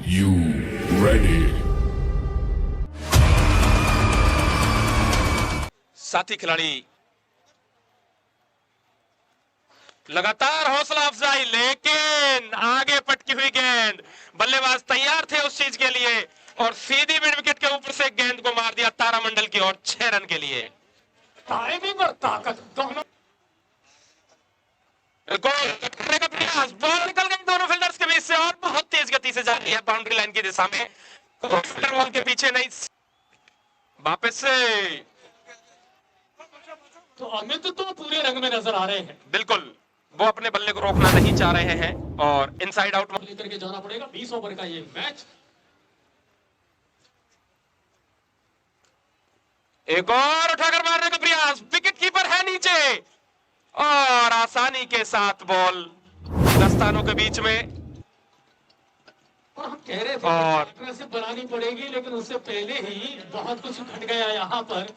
You ready? साथी खिलाड़ी लगातार हौसला अफजाई, लेकिन आगे पटकी हुई गेंद। बल्लेबाज तैयार थे उस चीज के लिए और सीधी मिड विकेट के ऊपर से गेंद को मार दिया तारामंडल की ओर 6 रन के लिए। टाइमिंग और ताकत दोनों। करने का प्रयास, बॉल निकल गई दोनों फील्डर्स के बीच से और बहुत तेज गति से जा रही है बाउंड्री लाइन की दिशा में। फील्डर बॉल के पीछे नहीं, वापस से तो अमित तो पूरे रंग में नजर आ रहे हैं। बिल्कुल, वो अपने बल्ले को रोकना नहीं चाह रहे हैं और इनसाइड आउट लेकर के जाना पड़ेगा 20 ओवर का ये मैच। एक और उठाकर मारने का प्रयास, विकेट कीपर है नीचे और आसानी के साथ बॉल दस्तानों के बीच में। और हम कह रहे थे और से बनानी पड़ेगी, लेकिन उससे पहले ही बहुत कुछ घट गया यहाँ पर।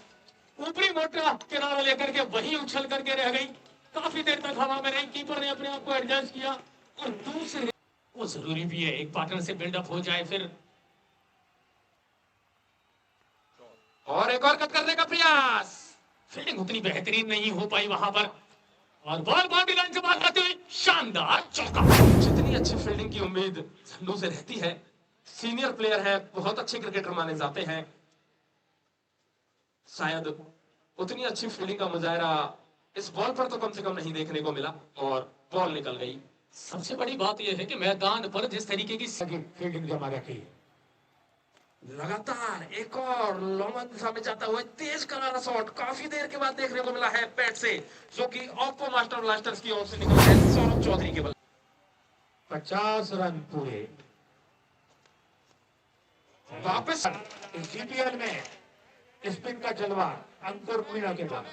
ऊपरी मोटा किनारा लेकर के वही उछल करके रह गई, काफी देर तक हवा में रही। कीपर ने अपने आप को एडजस्ट किया और दूसरे वो जरूरी भी है, एक पार्टनर से बिल्डअप हो जाए फिर। और एक और कट करने का प्रयास, फील्डिंग उतनी बेहतरीन नहीं हो पाई वहां पर और बॉल बाउंड्री लाइन से बाहर जाते हुए शानदार चौका। जितनी अच्छी फील्डिंग की उम्मीद झंडू से रहती है, सीनियर प्लेयर है, बहुत अच्छे क्रिकेटर माने जाते हैं, शायद उतनी अच्छी फील्डिंग का मुजाहरा इस बॉल पर तो कम से कम नहीं देखने को मिला और बॉल निकल गई। सबसे बड़ी बात यह है कि मैदान पर जिस तरीके की फील्डिंग जमा रखी, लगातार एक और लॉन्ग दिशा में जाता हुआ तेज करारा शॉट काफी देर के बाद देखने को मिला है पैट से, जो कि ओप्पो मास्टर ब्लास्टर्स की ओर से निकला है सौरभ चौधरी के बल्ले। 50 रन पूरे। वापस जीपीएल में स्पिन का जलवा अंकुर मीणा के बाद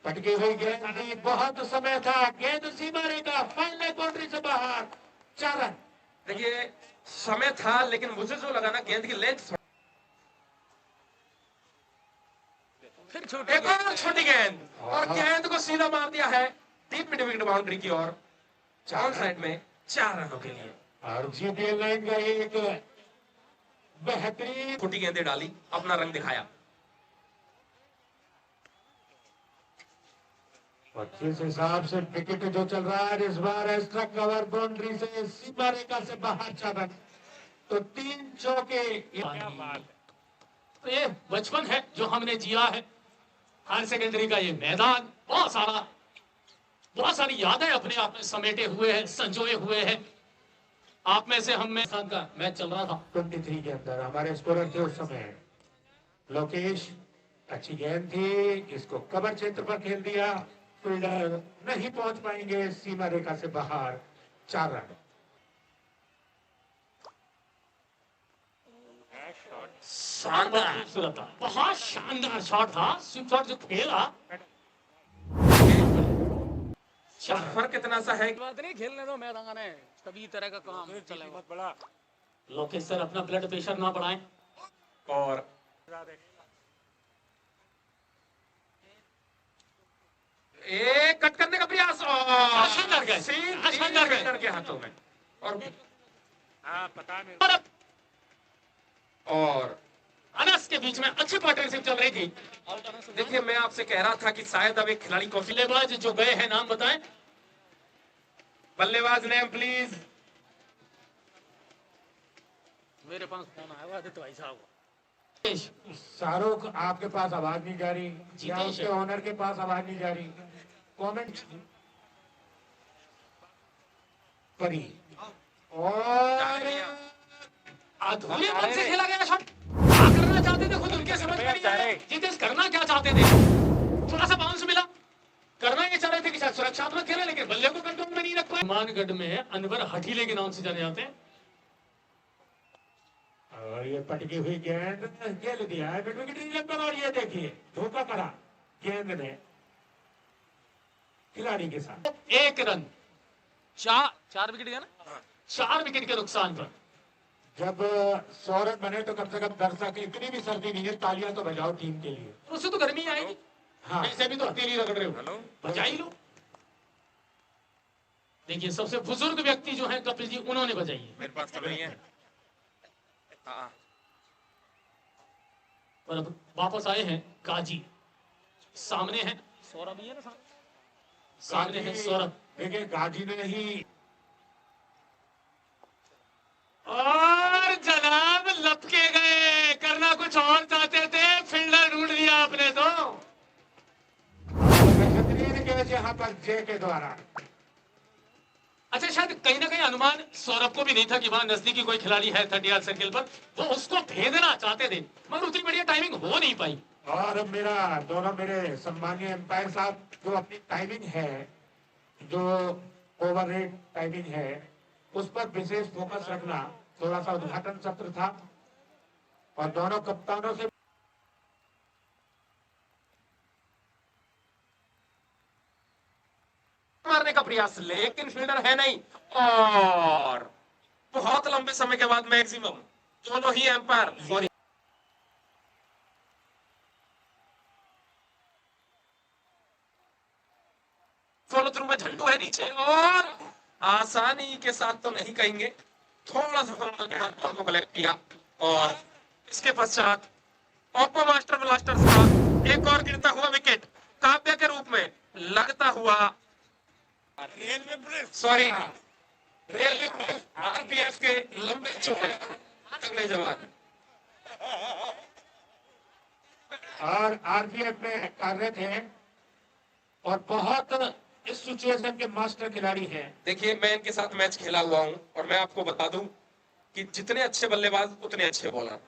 पटकी हुई गेंद, बहुत समय था, गेंद सीमा रेखा, फाइनल बाउंड्री से बाहर, 4 रन। देखिए समय था, लेकिन मुझे जो लगा ना गेंद की लेंथ, फिर एक और छोटी गेंद और गेंद को सीधा मार दिया है डीप मिड विकेट बाउंड्री की ओर, चार साइड में 4 रनों के लिए। और जीपीएल लाइन का एक बेहतरीन छोटी गेंदें डाली, अपना रंग दिखाया। 25 हिसाब से विकेट जो चल रहा है इस बार एक्स्ट्रा कवर बाउंड्री से सीमा रेखा से बाहर 4 रन, तो 3 चौके। तो ये बचपन है जो हमने जिया है, हायर सेकेंडरी का ये मैदान बहुत सारी यादें अपने आप में समेटे हुए हैं, संजोए हुए हैं। आप में से हम में का मैच चल रहा था 23 के अंदर, हमारे स्कोरर थे उस समय लोकेश। अच्छी गेंद थी, इसको कवर क्षेत्र पर खेल दिया, फील्डर नहीं पहुंच पाएंगे, सीमा रेखा से बाहर, 4 रन। शानदार खूबसूरत था, बहुत शानदार शॉट था, स्विप शॉट जो खेला। फर्क कितना सा है, बात नहीं, खेलने दो मैदान है, कभी तरह का काम चलेगा। बहुत बड़ा लोकेश सर अपना ब्लड प्रेशर ना बढ़ाएं। और एक कट करने का प्रयास शानदार गए, शानदार गए के हाथों में और पता नहीं। और अनस के बीच में अच्छी पार्टनरशिप चल रही थी। देखिए मैं आपसे कह रहा था कि शायद अब एक खिलाड़ी को बल्लेबाज जो गए हैं नाम बताएं। बल्लेबाज नेम प्लीज। मेरे पास फोन आया हुआ आदित्य भाई साहब। शाहरुख आपके पास आवाज नहीं जा रही, या उसके ओनर के पास आवाज नहीं जा रही। कमेंट परी और अधूरे मन से खेला गया शॉट। क्या करना चाहते थे खुद उनके समझ में नहीं आया। जितेश करना क्या चाहते थे, थोड़ा सा बाउंस मिला, करना ये चाह रहे थे कि शायद सुरक्षात्मक खेला, लेकिन बल्ले को कंट्रोल में नहीं रख पाए। मानगढ़ में अनवर हठीले के नाम से जाने जाते हैं। और ये पटकी हुई गेंद खेल दिया है विकेट पर, और ये देखिए धोखा करा गेंद ने खिलाड़ी के साथ। 1 रन, 4 विकेट गया ना, 4 विकेट के नुकसान पर। जब 100 रन बने तो कम से कम दर्शक, इतनी भी सर्दी नहीं है, तालियां तो बजाओ टीम के लिए, उससे तो गर्मी आएगी। हाँ, ऐसे भी तो अकेली रगड़ रहे हो, बजा ही लो। देखिए सबसे बुजुर्ग व्यक्ति जो है कपिल जी, उन्होंने बजाई है। मेरे पास तो नहीं है। हाँ, और अब वापस आए हैं काजी, सामने है सौरभ ही है ना सामने है सौरभ। देखिए गाजी ने ही और जनाब लपके गए, करना कुछ और चाहते थे, फील्डर ढूंढ दिया आपने तो। बेहतरीन कैच यहाँ पर जे के द्वारा। अच्छा, शायद कहीं ना कहीं अनुमान सौरभ को भी नहीं था कि वहां नजदीकी कोई खिलाड़ी है 30 यार्ड सर्किल पर, वो उसको भेजना चाहते थे मगर उतनी बढ़िया टाइमिंग हो नहीं पाई। और दोनों मेरे सम्मानीय एम्पायर साहब, जो अपनी टाइमिंग है, जो ओवररेट टाइमिंग है, उस पर विशेष फोकस रखना। थोड़ा सा उद्घाटन सत्र था और दोनों कप्तानों से मारने का प्रयास, लेकिन फील्डर है नहीं। और बहुत लंबे समय के बाद मैक्सिमम दोनों ही एम्पायर फॉलो थ्रू में झंडू है नीचे, और आसानी के साथ तो नहीं कहेंगे, थोड़ा सा फंबल के बाद बॉल को कलेक्ट किया। और इसके पश्चात ओप्पो मास्टर ब्लास्टर्स का एक और गिरता हुआ विकेट काव्य के रूप में लगता हुआ। सॉरी, रेलवे आरपीएफ के लंबे चौड़े अगले जवान और आरपीएफ में कार्यरत हैं और बहुत इस सिचुएशन के मास्टर खिलाड़ी हैं। देखिए, मैं इनके साथ मैच खेला हुआ हूं और मैं आपको बता दूं कि जितने अच्छे बल्लेबाज उतने अच्छे बॉलर।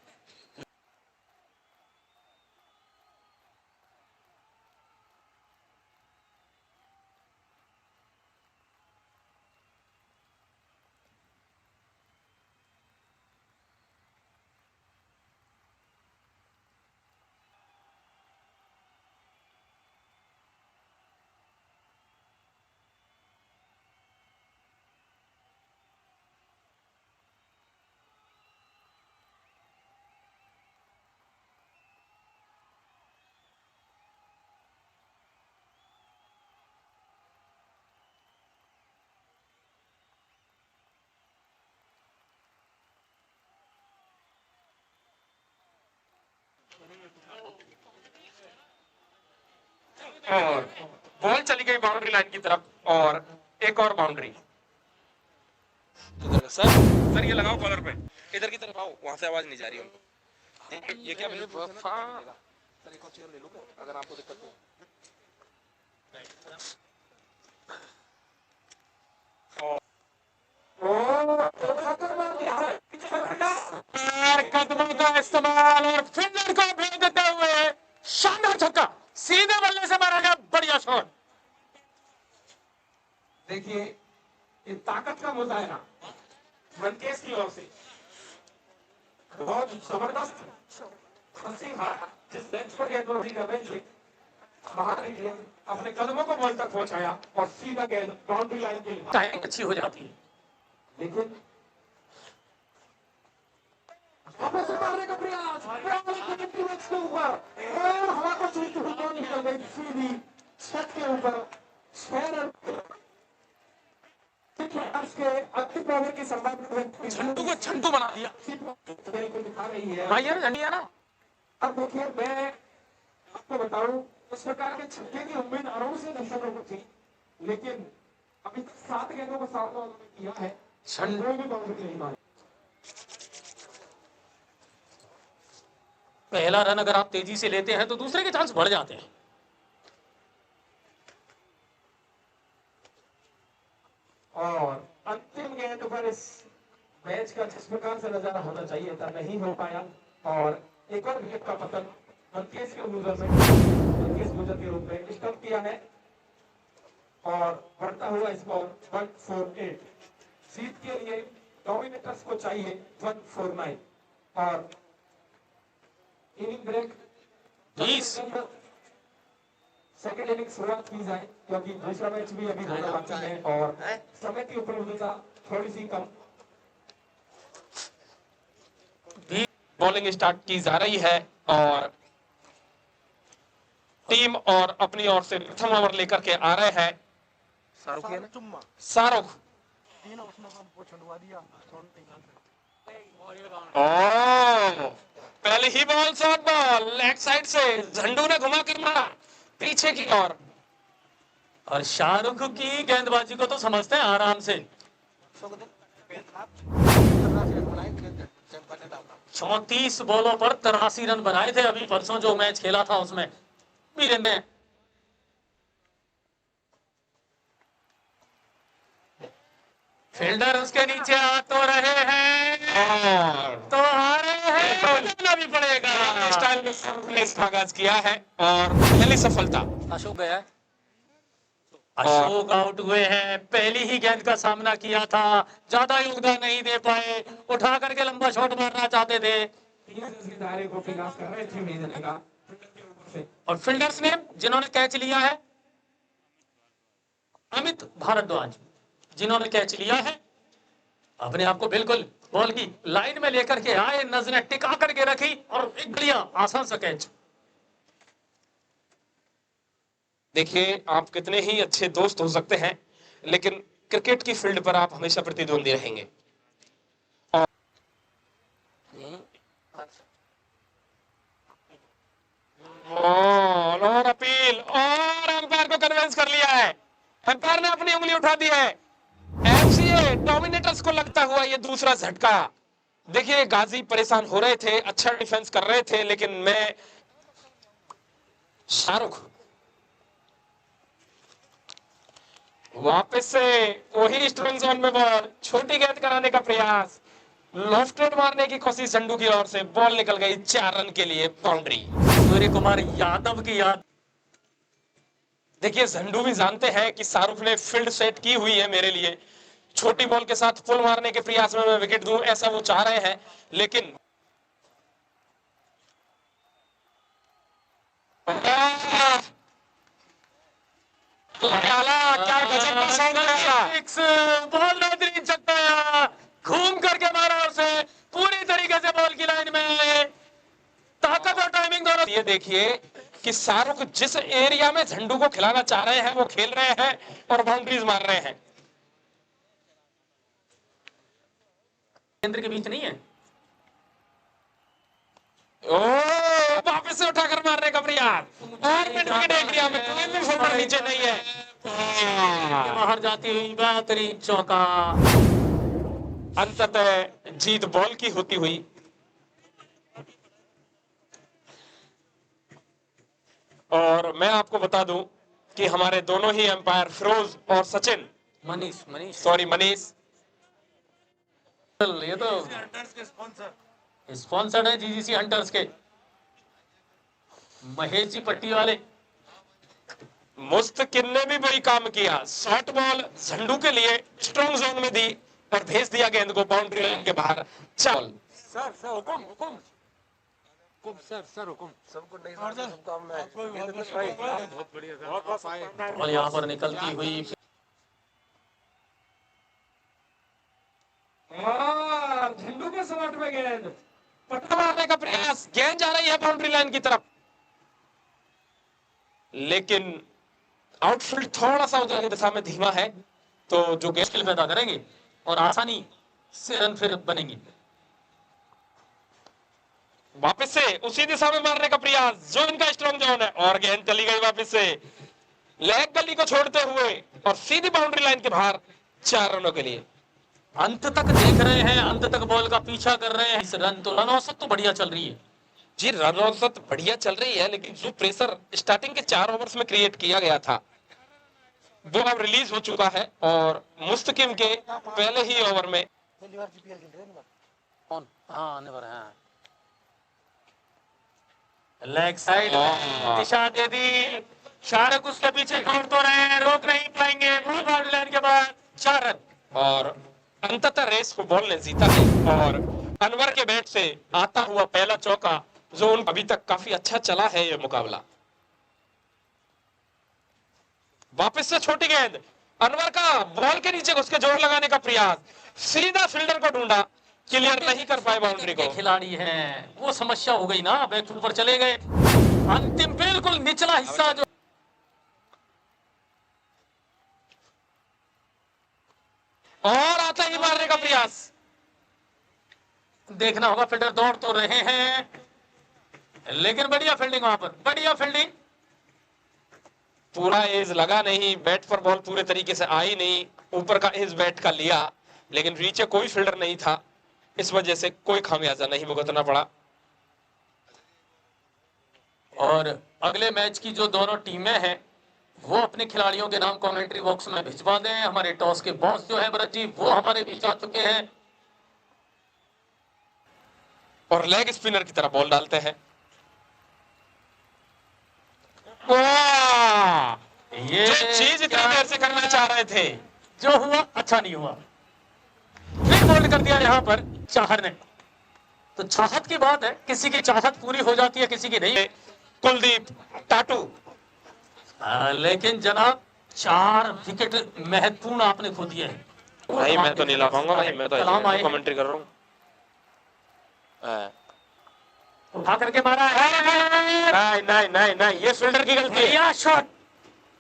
और बॉल चली गई बाउंड्री लाइन की तरफ, और एक और बाउंड्री। सर ये लगाओ कॉलर पे, इधर की तरफ आओ, वहां से आवाज नहीं जा रही है। ये क्या सर, एक और चेयर ले लो अगर आपको दिक्कत हो। कदमों का इस्तेमाल और फील्डर को भेज देते हुए शानदार छक्का, सीधे बल्ले से मारा गया, बढ़िया शॉट। देखिए, ये ताकत का मुजाहरा वनकेश की ओर से बहुत जबरदस्त हंसी मारा, जिस बेंच पर गेंदबाजी कर रहे थे, बाहर गेंद अपने कदमों को बॉल तक पहुंचाया और सीधा गेंद बाउंड्री लाइन के टाइमिंग अच्छी हो जाती है। लेकिन मारने का प्रयास के ऊपर और हवा को छूती हुई बॉल निकल गई सीधी छत के ऊपर। 6 रन के अंतिम ओवर की संभावना झंडू को झंडू बना दिया को दिखा रही है। भाई यार, झंडी है ना। अब देखिए, मैं आपको बताऊं, इस प्रकार के छक्के की उम्मीद अराउंड से दर्शकों को थी, लेकिन अभी 7 गेंदों को 7 ओवर में किया है, झंडू भी बाउंड्री नहीं मारी। पहला रन अगर आप तेजी से लेते हैं तो दूसरे के चांस बढ़ जाते हैं। और अंतिम गेंद पर इस मैच का जिस प्रकार से नजारा होना चाहिए था, नहीं हो पाया और एक और विकेट का पतन अंकेश के गुजर के रूप में स्टंप किया है और बढ़ता हुआ स्कोर 148। जीत के लिए डोमिनेटर्स को चाहिए 149 और इनिंग ब्रेक 20 सेकेंड इनिंग शुरुआत की जाए, क्योंकि दूसरा मैच भी अभी होना बाकी है और समय की उपलब्धता थोड़ी सी कम। बॉलिंग स्टार्ट की जा रही है और टीम और अपनी ओर से प्रथम ओवर लेकर के आ रहे हैं शाहरुख है ना? शाहरुख। ओ, पहले ही ball short ball leg side से झंडू ने घुमा कर मारा पीछे की ओर। और शाहरुख की गेंदबाजी को तो समझते हैं आराम से। 34 बॉलों पर 83 रन बनाए थे अभी परसों जो मैच खेला था उसमें वीरेंद्र ने। फील्डर उसके नीचे आ तो रहे हैं तो आ रहे हैं, बोलना भी पड़ेगा। स्टाइल में शाहरुख ने इसका आगाज किया है और पहली सफलता। अशोक गया है। अशोक आउट हुए हैं, पहली ही गेंद का सामना किया था, ज्यादा योगदान नहीं दे पाए, उठा करके लंबा शॉट मारना चाहते थे दायरे को प्रयास कर रहे थे मेरे लगा। और फील्डर्स ने जिन्होंने कैच लिया है अमित भारद्वाज, जिन्होंने कैच लिया है अपने आप को बिल्कुल बॉल की लाइन में लेकर के आए, नजरें टिका करके रखी और एक बढ़िया आसान सा कैच। देखिए, आप कितने ही अच्छे दोस्त हो सकते हैं लेकिन क्रिकेट की फील्ड पर आप हमेशा प्रतिद्वंदी रहेंगे। और अपील और अंपायर को कन्विंस कर लिया है। अंपायर ने अपनी उंगली उठा दी है। एफसीए डोमिनेटर्स को लगता हुआ ये दूसरा झटका। देखिए, गाजी परेशान हो रहे थे, अच्छा डिफेंस कर रहे थे, लेकिन मैं शाहरुख वापस से वही स्ट्रांग जोन में बॉल, छोटी गेंद कराने का प्रयास, लॉफ्टेड मारने की कोशिश झंडू की ओर से, बॉल निकल गई 4 रन के लिए बाउंड्री। सूर्य कुमार यादव की याद। देखिए, झंडू भी जानते हैं कि शाहरुख ने फील्ड सेट की हुई है मेरे लिए, छोटी बॉल के साथ पुल मारने के प्रयास में मैं विकेट दूं, ऐसा वो चाह रहे हैं, लेकिन क्या गजब का साउंड आया। बॉल बेहतरीन छक्का, घूम करके मारा उसे पूरी तरीके से बॉल की लाइन में, ताकत और टाइमिंग दोनों। ये देखिए कि शाहरुख जिस एरिया में झंडू को खिलाना चाह रहे हैं वो खेल रहे हैं और बाउंड्रीज मार रहे हैं। केंद्र के बीच नहीं है। ओ, वापस से उठाकर मारने का प्रयास और मिड एरिया में कोई भी फील्डर नीचे नहीं है। बाहर जाती हुई बेहतरीन चौका। अंततः जीत बॉल की होती हुई। और मैं आपको बता दूं कि हमारे दोनों ही एम्पायर फिरोज और सचिन, मनीष सॉरी मनीष, ये तो स्पॉन्सर्ड है जीजीसी हंटर्स के महेश जी पट्टी वाले। मुस्तकिन ने भी वही काम किया, शॉर्ट बॉल झंडू के लिए स्ट्रॉन्ग जोन में दी और भेज दिया गेंद को बाउंड्री लाइन के बाहर। चल सर हुकुम हुकुम हुकुम सर हुकुम सबको नहीं काम में बहुत बढ़िया और यहाँ पर निकलती हुई झंडू के स्लॉट में गेंद, पट्टा मारने का प्रयास, गेंद जा रही है बाउंड्री लाइन की तरफ, लेकिन आउटफील्ड थोड़ा सा उधर की दिशा में धीमा है, तो जो मुश्किल पैदा करेंगे और आसानी से रन फिर बनेंगे। वापस से उसी दिशा में मारने का प्रयास, जो इनका स्ट्रॉन्ग जोन है, और गेंद चली गई वापस से लेग गली को छोड़ते हुए और सीधी बाउंड्री लाइन के बाहर 4 रनों के लिए। अंत तक देख रहे हैं, अंत तक बॉल का पीछा कर रहे हैं। इस रन औसत तो बढ़िया चल रही है जी, रन औसत बढ़िया चल रही है, लेकिन जो प्रेशर स्टार्टिंग के 4 ओवर्स में क्रिएट किया गया था वो अब रिलीज हो चुका है और मुस्तकिम के पहले ही ओवर में कौन हाँ आने वाला है। लेग साइड दिशा दे दी, शाहरुख उसके पीछे दौड़ तो रहे हैं, रोक नहीं पाएंगे। बाउंड्री लाइन के बाद 4 रन और अंततः रेस को बॉल ने जीता है और अनवर के बैट से आता हुआ पहला चौका, जो अभी तक काफी अच्छा चला है ये मुकाबला। वापस से छोटी गेंद, अनवर का बॉल के नीचे घुस के जोर लगाने का प्रयास, सीधा फील्डर को ढूंढा, क्लियर नहीं कर पाए बाउंड्री को। खिलाड़ी हैं, वो समस्या हो गई ना, बैक फुट पर चले गए। अंतिम बिल्कुल निचला हिस्सा जो और आता ही मारने का प्रयास। देखना होगा, फील्डर दौड़ तो रहे हैं, लेकिन बढ़िया फील्डिंग वहां पर, बढ़िया फील्डिंग। पूरा एज लगा नहीं, बैट पर बॉल पूरे तरीके से आई नहीं, ऊपर का एज बैट का लिया, लेकिन नीचे कोई फील्डर नहीं था, इस वजह से कोई खामियाजा नहीं भुगतना पड़ा। और अगले मैच की जो दोनों टीमें हैं वो अपने खिलाड़ियों के नाम कमेंट्री बॉक्स में भिजवा दें। हमारे टॉस के बॉस जो है भरत जी, वो हमारे बीच आ चुके हैं और लेग स्पिनर की तरह बॉल डालते हैं। वाह! ये जो चीज इतनी देर से करना चाह रहे थे, जो हुआ अच्छा नहीं हुआ। फिर बोल्ड कर दिया यहाँ पर चाहर ने। तो चाहत की बात है, किसी की चाहत पूरी हो जाती है, किसी की नहीं। कुलदीप टाटू। लेकिन जनाब 4 विकेट महत्वपूर्ण आपने खो दिए हैं। भाई मैं तो नहीं ला पाऊंगा भाई, मैं तो कमेंट्री कर रहा हूँ। उठा करके मारा है। नहीं नहीं नहीं नहीं, ये फील्डर की गलती है। या शॉट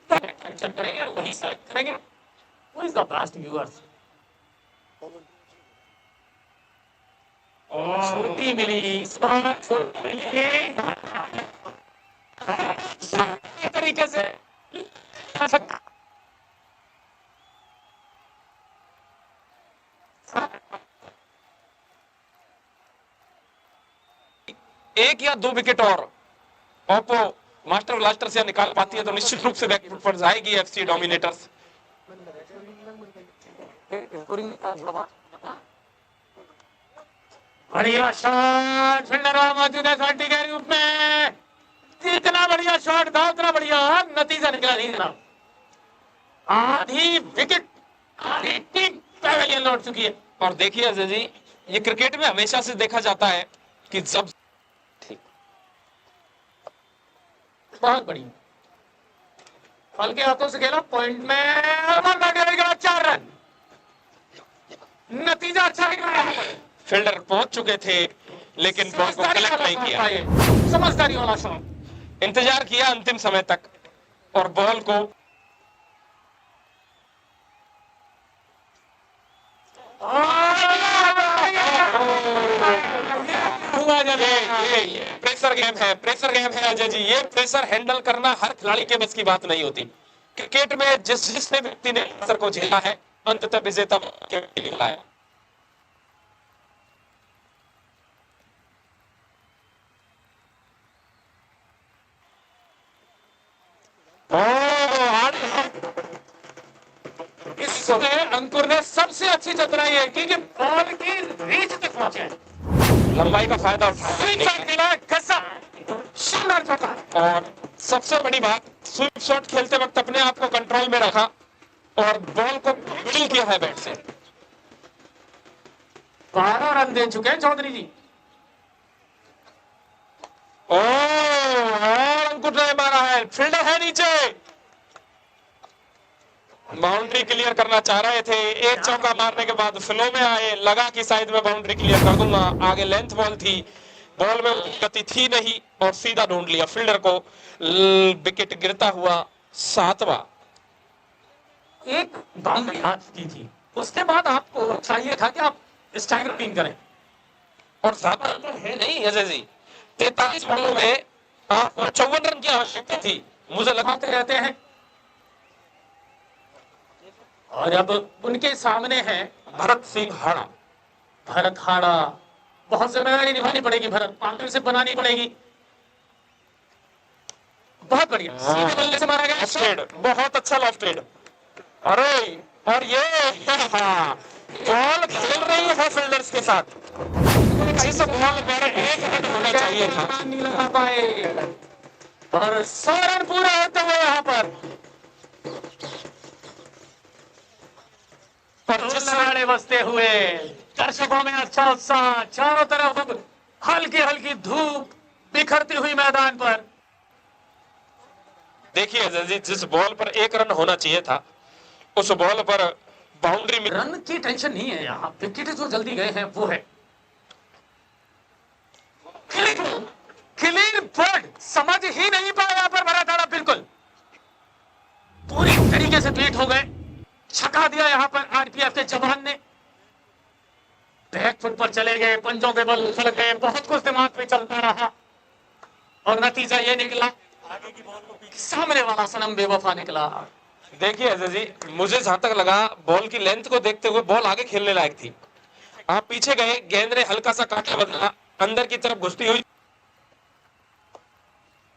करेंगे, वही करेंगे। Who is the best viewers? छुट्टी मिली इस तरीके से। एक या 2 विकेट और ओप्पो मास्टर ब्लास्टर से निकाल पाती है तो निश्चित रूप से बैकफुट पर जाएगी एफसी डोमिनेटर्स। बढ़िया शॉट, फील्डर मौजूद है साथी के रूप में। इतना बढ़िया शॉट था, उतना बढ़िया नतीजा निकला नहीं जनाब। आधी विकेट, आधी टीम पैवेलियन लौट चुकी है। और देखिए अजय जी, ये क्रिकेट में हमेशा से देखा जाता है कि जब बहुत बढ़िया हल्के हाथों से खेला, पॉइंट में 4 रन, नतीजा अच्छा निकला। फील्डर पहुंच चुके थे लेकिन बॉल को कलेक्ट नहीं किया। समझदारी वाला शॉट, इंतजार किया अंतिम समय तक और बॉल को प्रेशर गेम है, प्रेशर गेम है अजय जी। ये प्रेशर हैंडल करना हर खिलाड़ी के बस की बात नहीं होती। क्रिकेट में जिसने व्यक्ति ने प्रेशर को झेला है अंततः विजेता निकला है। इसमें अंकुर ने सबसे अच्छी चतुराई है क्योंकि बॉल की रीच तक पहुंचे, लंबाई का फायदा उठा। और सबसे बड़ी बात, स्वीप शॉट खेलते वक्त अपने आप को कंट्रोल में रखा और बॉल को मिडिल किया है बैट से। 12 रन दे चुके हैं चौधरी जी। और अंकुर ने मारा है, फील्डर है नीचे, बाउंड्री क्लियर करना चाह रहे थे। एक चौका मारने के बाद फ्लो में आए, लगा कि शायद मैं बाउंड्री क्लियर कर दूंगा। आगे लेंथ बॉल थी, बॉल में गति थी नहीं और सीधा ढूंढ लिया फील्डर को। विकेट गिरता हुआ 7वां। एक बाउंड्री हाथ की थी, उसके बाद आपको चाहिए था कि आप स्ट्राइकर पिन करें। और ज्यादा अंतर है नहीं अजय जी, 43 बॉलों में आपको 54 रन की आवश्यकता थी। मुझे लगाते रहते हैं और अब उनके सामने है भरत सिंह हाड़ा। भरत हाड़ा, बहुत जिम्मेदारी निभानी पड़ेगी, भरत पार्टनरशिप बनानी पड़ेगी। बहुत बढ़िया सीधे बल्ले से मारा गया स्ट्रेट, बहुत अच्छा लॉफ्ट स्ट्रेट। अरे और ये बॉल खेल रही है फील्डर्स के साथ, जिस बॉल पर एक रन होना चाहिए था नहीं लगा पाए और 100 रन पूरे होते हुए यहाँ पर लड़ाड़े बसते हुए, दर्शकों में अच्छा उत्साह, चारों तरफ हल्की हल्की धूप बिखरती हुई मैदान पर। देखिए अजय जी, जिस बॉल पर एक रन होना चाहिए था उस बॉल पर बाउंड्री में रन की टेंशन नहीं है यहाँ, विकेट जो जल्दी गए हैं वो है क्लीन बॉल। समझ ही नहीं पाया यहाँ पर भरत हाड़ा, बिल्कुल पूरी तरीके से बीट हो गए। छका दिया यहाँ पर आरपीएफ के जवान ने। बैकफुट पर चले गए, पंजों के बल उछल गए, बहुत कुछ दिमाग में चलता रहा और नतीजा ये निकला सामने वाला सनम बेवफा निकला। देखिए अजय जी, मुझे जहां तक लगा बॉल की लेंथ को देखते हुए बॉल आगे खेलने लायक थी। आप पीछे गए, गेंद ने हल्का सा काटा बदला, अंदर की तरफ घुसती हुई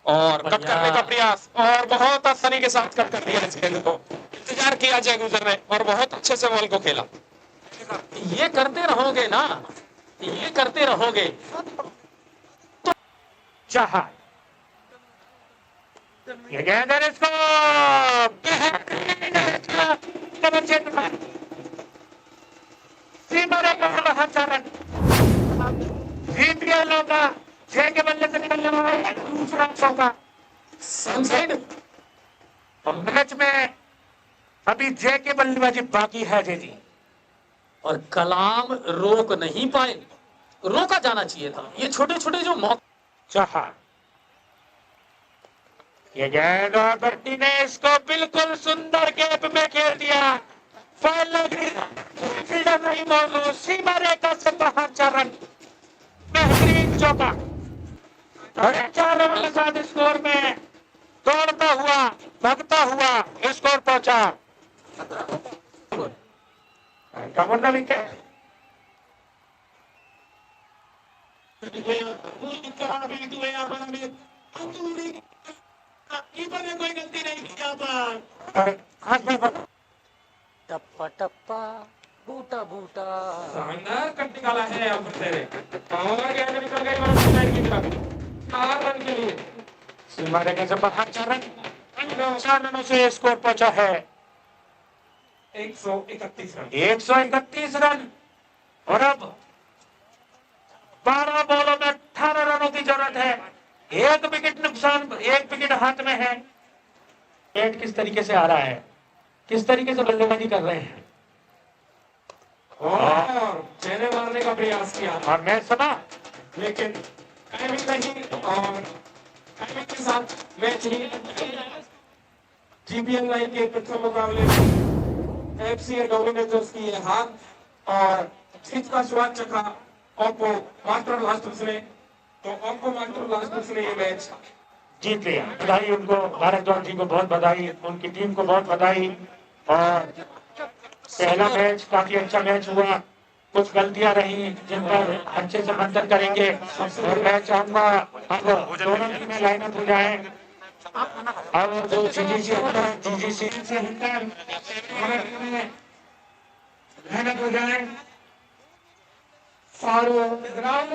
और कट करने का प्रयास, और बहुत आसानी के साथ कट कर दिया इस गेंद को। इंतजार किया जय गुजर ने और बहुत अच्छे से बॉल को खेला। ये करते रहोगे ना, ये करते रहोगे तो चाहा ये गेंद है इसको जीत गया लौका। 6 के बल्ले से निकलने वाला दूसरा चौका। सनसाइड और मैच में अभी जय के बल्लेबाजी बाकी है जी। और कलाम रोक नहीं पाए, रोका जाना चाहिए था। ये छोटे छोटे जो मौके चाहा ये गेंद और बर्टी ने इसको बिल्कुल सुंदर गैप में खेल दिया। फील्डर नहीं मौजूद, सीमा रेखा से बाहर 4 रन, बेहतरीन चौका। और 4 रन के साथ स्कोर में दौड़ता हुआ भागता हुआ स्कोर पहुंचा। कमरना विकेट कीपर ने कोई गलती नहीं की यहाँ पर। टप्पा टप्पा बूटा बूटा शानदार कट निकाला है यहाँ पर तेरे, और गेंद निकल गई माउंटेन लाइन की तरफ 4 रन के लिए। सीमा रेखा से बाहर 4 रन, 4 रनों से स्कोर पहुंचा है 131 रन। 131 रन। और अब 12 बॉलों में 18 रनों की जरूरत है। 1 विकेट नुकसान, 1 विकेट हाथ में है। बैट किस तरीके से आ रहा है, किस तरीके से बल्लेबाजी कर रहे हैं, और चेहरे मारने का प्रयास किया और मैच समा लेकिन टाइमिंग नहीं, और टाइमिंग के साथ मैच ही जीपीएल लाइन के प्रथम मुकाबले में एफसी डोमिनेटर्स की ये हार और जीत का स्वाद चखा ओप्पो मास्टर ब्लास्टर्स ने। तो ओप्पो मास्टर ब्लास्टर्स ने ये मैच जीत लिया। बधाई उनको, भारद्वाज जी को बहुत बधाई, उनकी टीम को बहुत बधाई। और पहला मैच काफी अच्छा मैच हुआ, कुछ गलतियां रही जिन पर अच्छे से मंथन करेंगे। और मैं चाहूंगा अब दोनों टीमें लाइनअप हो जाए। अब जो जीजीसी से होकर मेहनत हो जाए। और ग्राउंड